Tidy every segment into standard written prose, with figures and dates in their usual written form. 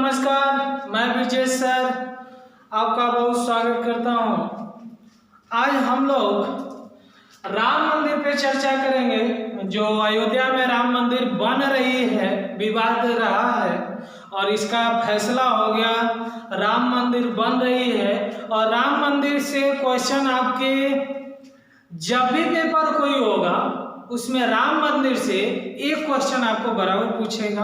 नमस्कार, मैं विजय सर आपका बहुत स्वागत करता हूं। आज हम लोग राम मंदिर पे चर्चा करेंगे। जो अयोध्या में राम मंदिर बन रही है, विवाद रहा है और इसका फैसला हो गया। राम मंदिर बन रही है और राम मंदिर से क्वेश्चन आपके जब भी पेपर कोई होगा उसमें राम मंदिर से एक क्वेश्चन आपको बराबर पूछेगा।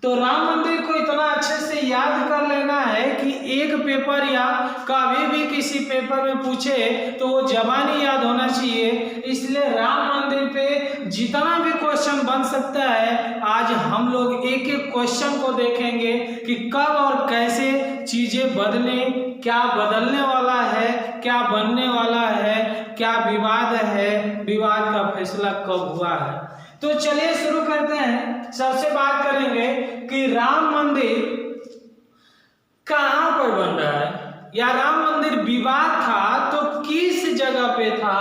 तो राम मंदिर को इतना अच्छे से याद कर लेना है कि एक पेपर या कभी भी किसी पेपर में पूछे तो वो जबानी याद होना चाहिए। इसलिए राम मंदिर पे जितना भी क्वेश्चन बन सकता है, आज हम लोग एक एक क्वेश्चन को देखेंगे कि कब और कैसे चीजें बदले, क्या बदलने वाला है, क्या बनने वाला है, क्या विवाद है, विवाद का फैसला कब हुआ है। तो चलिए शुरू करते हैं। सबसे बात करेंगे कि राम मंदिर कहां पर बन रहा है या राम मंदिर विवाद था तो किस जगह पे था।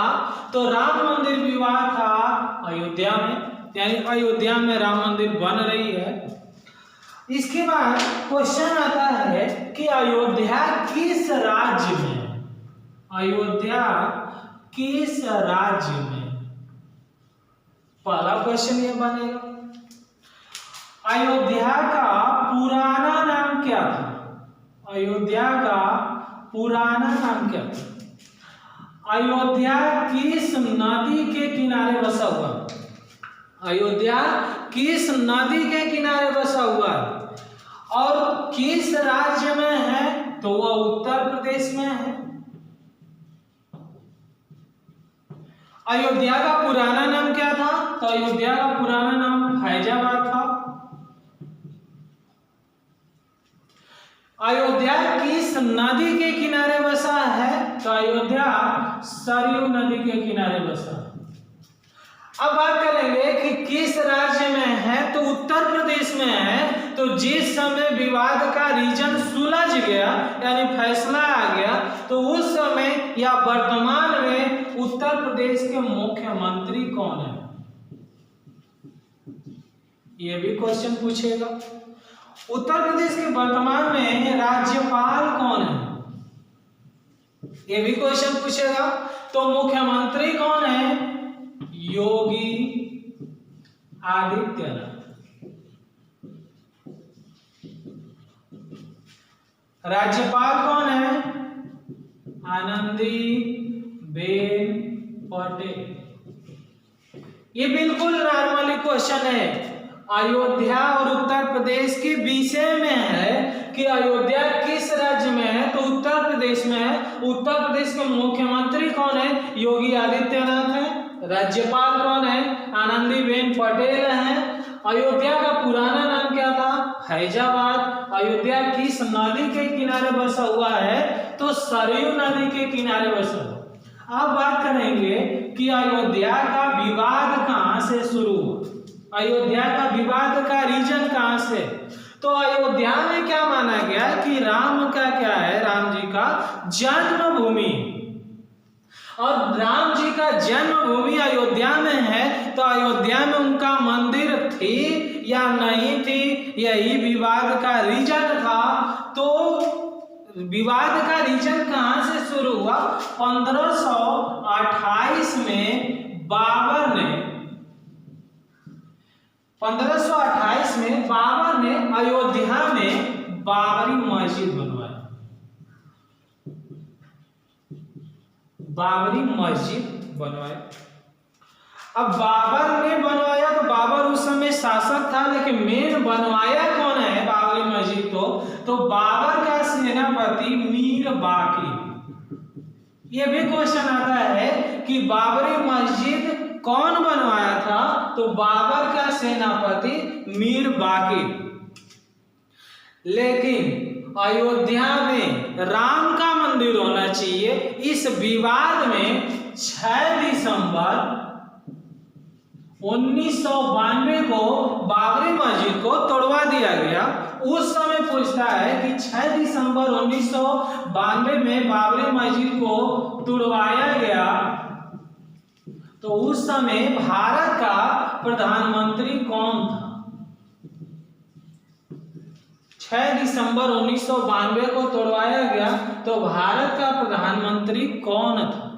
तो राम मंदिर विवाद था अयोध्या में, यानी अयोध्या में राम मंदिर बन रही है। इसके बाद क्वेश्चन आता है कि अयोध्या किस राज्य में, अयोध्या किस राज्य में। पहला क्वेश्चन ये बनेगा। अयोध्या का पुराना नाम क्या था, अयोध्या का पुराना नाम क्या था। अयोध्या किस नदी के किनारे बसा हुआ, अयोध्या किस नदी के किनारे बसा हुआ है और किस राज्य में है, तो वह उत्तर प्रदेश में है। अयोध्या का पुराना नाम क्या था, तो अयोध्या का पुराना नाम फैजाबाद था। अयोध्या किस नदी के किनारे बसा है, तो अयोध्या सरयू नदी के किनारे बसा। अब बात करेंगे कि किस राज्य में है, तो उत्तर प्रदेश में है। तो जिस समय विवाद का रीजन सुलझ गया यानी फैसला आ गया, तो उस समय या वर्तमान में उत्तर प्रदेश के मुख्यमंत्री कौन है, यह भी क्वेश्चन पूछेगा। उत्तर प्रदेश के वर्तमान में राज्यपाल कौन है, यह भी क्वेश्चन पूछेगा। तो मुख्यमंत्री कौन है, योगी आदित्यनाथ। राज्यपाल कौन है, आनंदी बेन पटेल। ये बिल्कुल नॉर्मली क्वेश्चन है, अयोध्या और उत्तर प्रदेश के विषय में है कि अयोध्या किस राज्य में है, तो उत्तर प्रदेश में है। उत्तर प्रदेश के मुख्यमंत्री कौन है, योगी आदित्यनाथ है। राज्यपाल कौन है, आनंदीबेन पटेल है। अयोध्या का पुराना नाम क्या था, फैजाबाद। अयोध्या किस नदी के किनारे बसा हुआ है, तो सरयू नदी के किनारे बसा हुआ। अब बात करेंगे कि अयोध्या का विवाद कहां से शुरू हुआ, अयोध्या का विवाद का रीजन कहां से। तो अयोध्या में क्या माना गया कि राम का क्या है, राम जी का जन्मभूमि, और राम जी का जन्मभूमि अयोध्या में है। तो अयोध्या में उनका मंदिर थी या नहीं थी, यही विवाद का रीजन था। तो विवाद का रीजन कहां से शुरू हुआ, 1528 में बाबर ने, 1528 में बाबर ने अयोध्या में बाबरी मस्जिद बनवाया, बाबरी मस्जिद बनवाया। अब बाबर ने बनवाया तो बाबर उस समय शासक था, लेकिन मेन बनवाया कौन है बाबरी मस्जिद को, तो बाबर का सेनापति मीर बाकी। ये भी क्वेश्चन आता है कि बाबरी मस्जिद कौन बनवाया था, तो बाबर का सेनापति मीर बाकी। लेकिन अयोध्या में राम का मंदिर होना चाहिए, इस विवाद में 6 दिसंबर 1992 को बाबरी मस्जिद को तोड़वा दिया गया। उस समय पूछता है कि 6 दिसंबर 1992 में बाबरी मस्जिद को तोड़वाया गया, तो उस समय भारत का प्रधानमंत्री कौन था। 6 दिसंबर 1992 को तोड़वाया गया तो भारत का प्रधानमंत्री कौन था?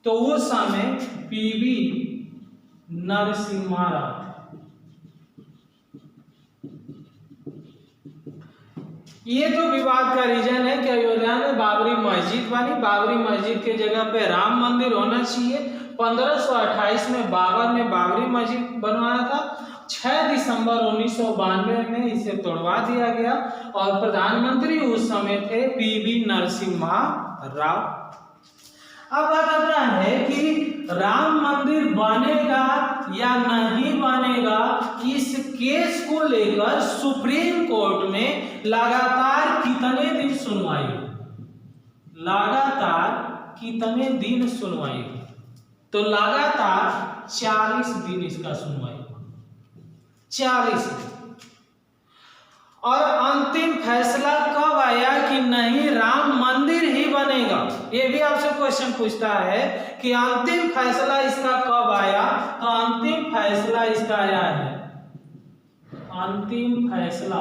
तो उस समय पीवी नरसिम्हा राव। ये तो विवाद का रीजन है कि अयोध्या में बाबरी मस्जिद बनी, बाबरी मस्जिद के जगह पे राम मंदिर होना चाहिए। 1528 में बाबर ने बाबरी मस्जिद बनवाया था, 6 दिसंबर 1992 में इसे तोड़वा दिया गया और प्रधानमंत्री उस समय थे पीवी नरसिम्हा राव। अब बात आता है कि राम मंदिर बनेगा या नहीं बनेगा, इस केस को लेकर सुप्रीम कोर्ट में लगातार कितने दिन सुनवाई हुई? लगातार कितने दिन सुनवाई हुई? तो लगातार 40 दिन इसका सुनवाई हुआ, 40 दिन। और अंतिम फैसला कब आया कि नहीं राम मंदिर ही बनेगा? ये भी आपसे क्वेश्चन पूछता है कि अंतिम फैसला इसका कब आया? तो अंतिम फैसला इसका आया है, अंतिम फैसला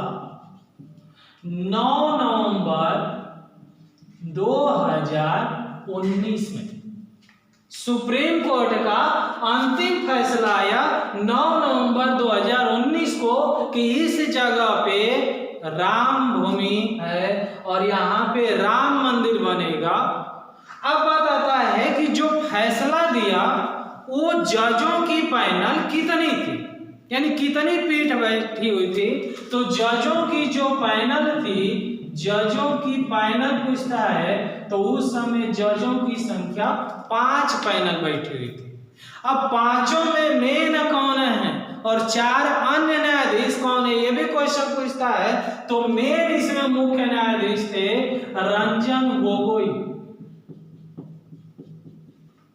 9 नवंबर 2019 में सुप्रीम कोर्ट का अंतिम फैसला आया 9 नवंबर 2019 को कि इस जगह पे राम भूमि है और यहाँ पे राम मंदिर बनेगा। अब बात आता है कि जो फैसला दिया वो जजों की पैनल कितनी थी, यानी कितनी पीठ बैठी हुई थी? तो जजों की जो पैनल थी, जजों की पैनल पूछता है तो उस समय जजों की संख्या 5 पैनल बैठी हुई थी। अब पांचों में मेन कौन है और 4 अन्य न्यायाधीश कौन है, ये भी क्वेश्चन पूछता है। तो मेन इसमें मुख्य न्यायाधीश थे रंजन गोगोई,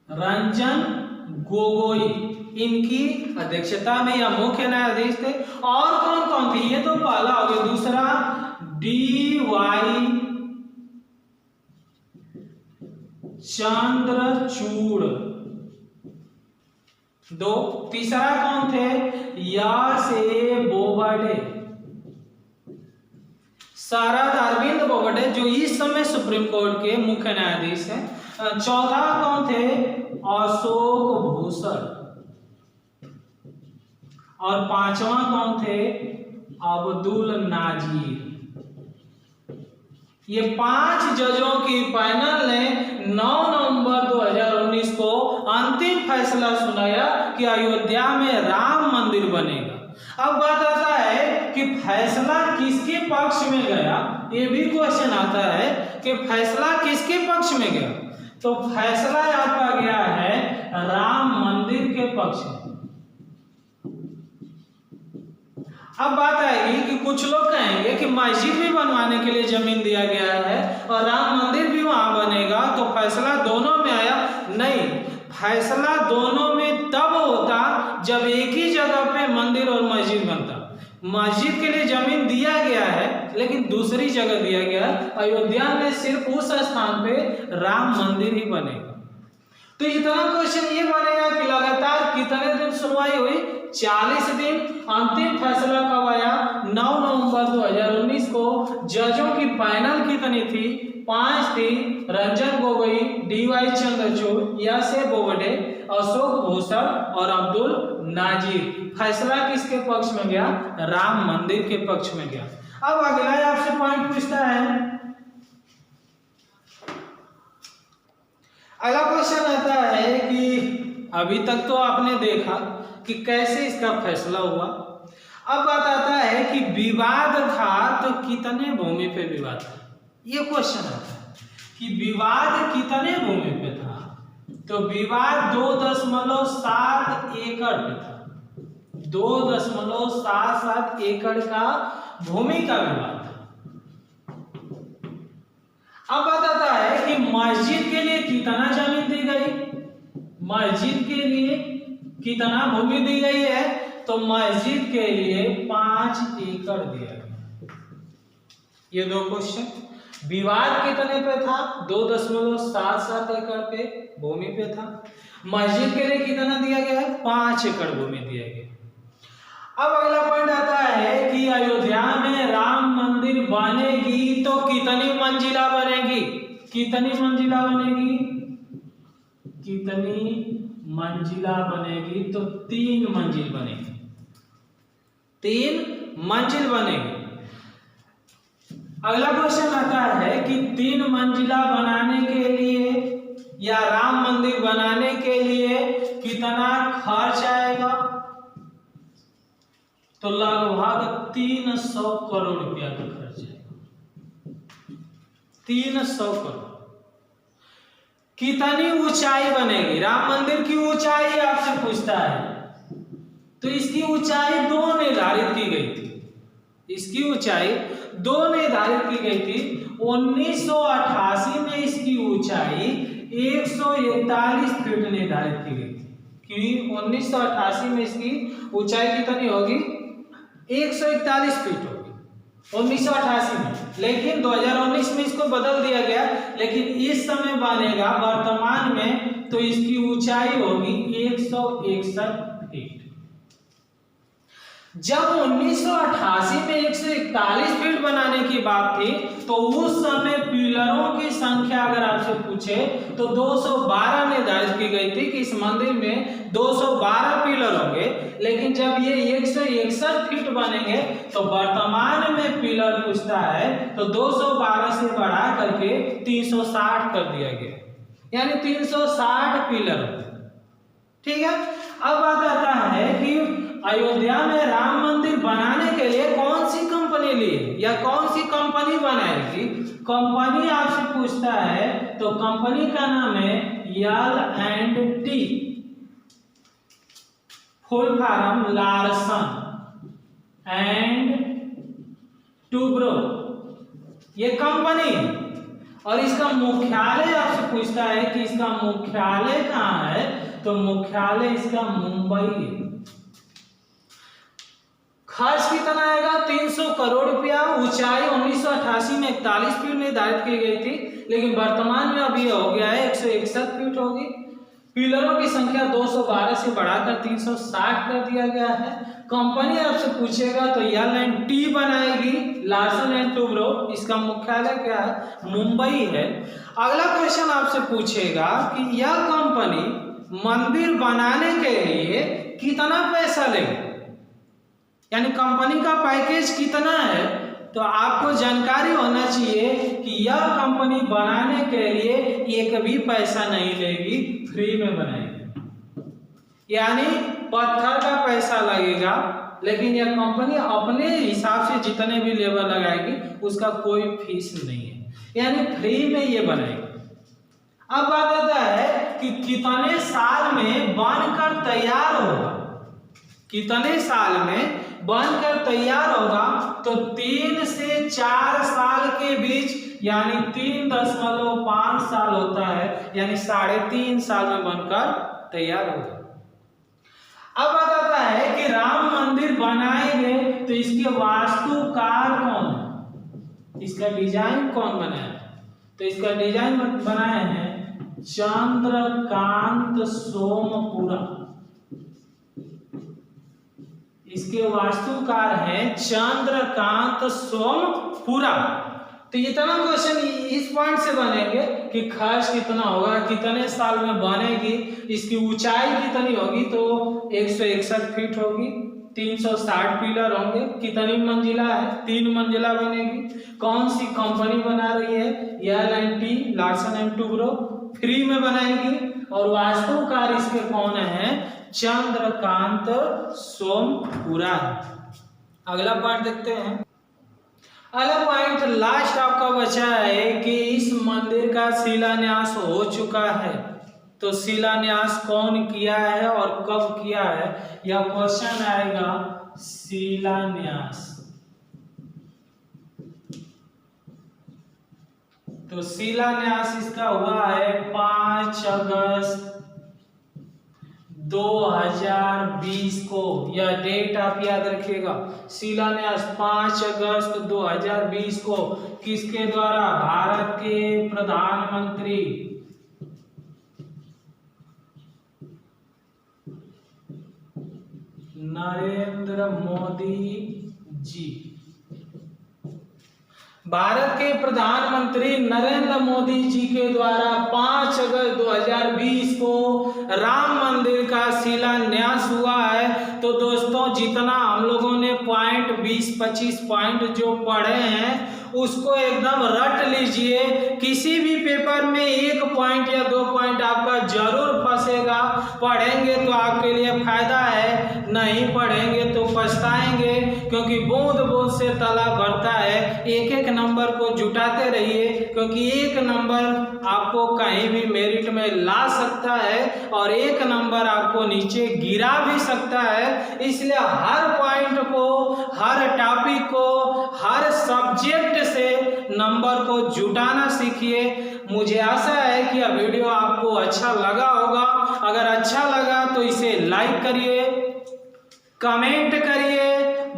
रंजन गोगोई इनकी अध्यक्षता में या मुख्य न्यायाधीश थे। और कौन कौन थे? ये तो पहला हो गया। दूसरा DY चंद्रचूड़, 2। तीसरा कौन थे? S.A. बोबडे, शरद अरविंद बोबडे जो इस समय सुप्रीम कोर्ट के मुख्य न्यायाधीश हैं। चौथा कौन थे? अशोक भूषण। और 5वां कौन थे? अब्दुल नाजीर। ये 5 जजों की पैनल ने 9 नवंबर 2019 को अंतिम फैसला सुनाया कि अयोध्या में राम मंदिर बनेगा। अब बात आता है कि फैसला किसके पक्ष में गया, ये भी क्वेश्चन आता है कि फैसला किसके पक्ष में गया? तो फैसला आपका गया है राम मंदिर के पक्ष में। अब बात आएगी कि कुछ लोग कहेंगे कि मस्जिद भी बनवाने के लिए जमीन दिया गया है और राम मंदिर भी वहां बनेगा, तो फैसला दोनों में आया। नहीं, फैसला दोनों में तब होता जब एक ही जगह पे मंदिर और मस्जिद बनता। मस्जिद के लिए जमीन दिया गया है लेकिन दूसरी जगह दिया गया, अयोध्या में सिर्फ उस स्थान पे राम मंदिर ही बनेगा। तो इतना क्वेश्चन ये बनेगा कि लगातार कितने दिन सुनवाई हुई? 40 दिन। अंतिम फैसला कब आया? 9 नवंबर 2019 को। जजों की पैनल कितनी थी? 5 थी। Ranjan Gogoi, DY Chandrachud, S.A. बोबडे, अशोक भूषण और अब्दुल नाजीर। फैसला किसके पक्ष में गया? राम मंदिर के पक्ष में गया। अब अगला आपसे पॉइंट पूछता है, अगला क्वेश्चन आता है कि अभी तक तो आपने देखा कि कैसे इसका फैसला हुआ। अब बात आता है कि विवाद था तो कितने भूमि पे विवाद था? ये क्वेश्चन आता है कि विवाद कितने भूमि पे था? तो विवाद 2.7 एकड़ पे था। 2.77 एकड़ का भूमि का विवाद था। अब बात आता है कि मस्जिद के लिए कितना जमीन दी गई? मस्जिद के लिए कितना भूमि दी गई है? तो मस्जिद के लिए 5 एकड़ दिया गया। ये 2 क्वेश्चन। विवाद कितने पे था? 2.77 एकड़ पे भूमि पे था। मस्जिद के लिए कितना दिया गया है? 5 एकड़ भूमि दिया गया। अब अगला पॉइंट आता है कि अयोध्या में राम मंदिर बनेगी तो कितनी मंजिला बनेगी? कितनी मंजिला बनेगी? कितनी मंजिला बनेगी? तो 3 मंजिल बनेगी। 3 मंजिल बनेगी। अगला क्वेश्चन आता है कि 3 मंजिला बनाने के लिए या राम मंदिर बनाने के लिए कितना खर्च आएगा? तो लगभग 300 करोड़ रुपया का खर्च आएगा। 300 करोड़। कितनी ऊंचाई बनेगी? राम मंदिर की ऊंचाई आपसे पूछता है, तो इसकी ऊंचाई 2 निर्धारित की गई थी। इसकी ऊंचाई 2 निर्धारित की गई थी। 1988 में इसकी ऊंचाई 141 फीट निर्धारित की गई थी कि 1988 में इसकी ऊंचाई कितनी होगी? 141 फीट होगी 1988 में। लेकिन 2019 में इसको बदल दिया गया, लेकिन इस समय बनेगा वर्तमान में तो इसकी ऊंचाई होगी 161 फीट। जब 1988 में 141 फीट बनाने की बात थी तो उस समय पिलरों की संख्या अगर आपसे पूछे तो 212 निर्धारित की गई थी कि इस मंदिर में 212 पिलर होंगे। लेकिन जब ये 161 फीट बनेंगे तो वर्तमान में पिलर पूछता है तो 212 से बढ़ा करके 360 कर दिया गया, यानी 360 पिलर। ठीक है। अब बात आता है कि अयोध्या में राम मंदिर बनाने के लिए कौन सी कंपनी ली या कौन सी कंपनी बनाएगी? कंपनी आपसे पूछता है तो कंपनी का नाम है L&T, full form Larsen and Toubro, ये कंपनी। और इसका मुख्यालय आपसे पूछता है कि इसका मुख्यालय कहाँ है? तो मुख्यालय इसका मुंबई है। खर्च कितना आएगा? 300 करोड़ रुपया। ऊंचाई 1988 में 41 फीट निर्धारित की गई थी, लेकिन वर्तमान में अभी हो गया है 161 फीट होगी। पिलरों की संख्या 212 से बढ़ाकर 360 कर दिया गया है। कंपनी आपसे पूछेगा तो L&T बनाएगी, लार्सन एंड टूब्रो। इसका मुख्यालय क्या है? मुंबई है। अगला क्वेश्चन आपसे पूछेगा कि यह कंपनी मंदिर बनाने के लिए कितना पैसा लेगी, यानी कंपनी का पैकेज कितना है? तो आपको जानकारी होना चाहिए कि यह कंपनी बनाने के लिए एक भी पैसा नहीं लेगी, फ्री में बनाएगी। यानी पत्थर का पैसा लगेगा, लेकिन यह कंपनी अपने हिसाब से जितने भी लेबर लगाएगी उसका कोई फीस नहीं है, यानी फ्री में ये बनाएगी। अब बात आता है कि कितने साल में बनकर तैयार होगा? कितने साल में बनकर तैयार होगा? तो 3 से 4 साल के बीच, यानी 3.5 साल होता है, यानी 3.5 साल में बनकर तैयार होगा। अब बात आता है कि राम मंदिर बनाएंगे तो इसके वास्तुकार कौन है? इसका डिजाइन कौन बनाया? तो इसका डिजाइन बनाए हैं चंद्रकांत सोमपुरा। इसके वास्तुकार हैं चंद्रकांत सोमपुरा। तो इतना क्वेश्चन इस पॉइंट से बनेंगे कि खर्च कितना होगा, कितने साल में बनेगी, इसकी ऊंचाई कितनी होगी? तो 161 फीट होगी, 360 पिलर होंगे, कितनी मंजिला है? 3 मंजिला बनेगी। कौन सी कंपनी बना रही है? L&T, Larsen and Toubro, free में बनाएगी। और वास्तुकार इसके कौन है? चंद्रकांत सोमपुरा। अगला पॉइंट देखते हैं। अगला पॉइंट लास्ट आपका बचा है कि इस मंदिर का शिलान्यास हो चुका है, तो शिलान्यास कौन किया है और कब किया है? यह क्वेश्चन आएगा शिलान्यास। तो शिलान्यास इसका हुआ है 5 अगस्त 2020 को। यह डेट आप याद रखिएगा, शिलान्यास 5 अगस्त 2020 को। किसके द्वारा? भारत के प्रधानमंत्री नरेंद्र मोदी जी। भारत के प्रधानमंत्री नरेंद्र मोदी जी के द्वारा 5 अगस्त 2020 को राम मंदिर का शिलान्यास हुआ है। तो दोस्तों जितना हम लोगों ने पॉइंट 20-25 पॉइंट जो पढ़े हैं उसको एकदम रट लीजिए। किसी भी पेपर में 1 पॉइंट या 2 पॉइंट आपका जरूर फंसेगा। पढ़ेंगे तो आपके लिए फायदा है, नहीं पढ़ेंगे तो पछताएंगे, क्योंकि बूंद बूंद से तालाब भरता है। एक एक नंबर को जुटाते रहिए, क्योंकि 1 नंबर आपको कहीं भी मेरिट में ला सकता है और 1 नंबर आपको नीचे गिरा भी सकता है। इसलिए हर पॉइंट को, हर टॉपिक को, हर सब्जेक्ट से नंबर को जुटाना सीखिए। मुझे आशा है कि यह वीडियो आपको अच्छा लगा होगा। अगर अच्छा लगा तो इसे लाइक करिए, कमेंट करिए,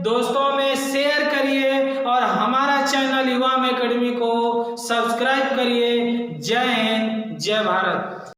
दोस्तों में शेयर करिए और हमारा चैनल युवा में अकेडमी को सब्सक्राइब करिए। जय हिंद, जय भारत।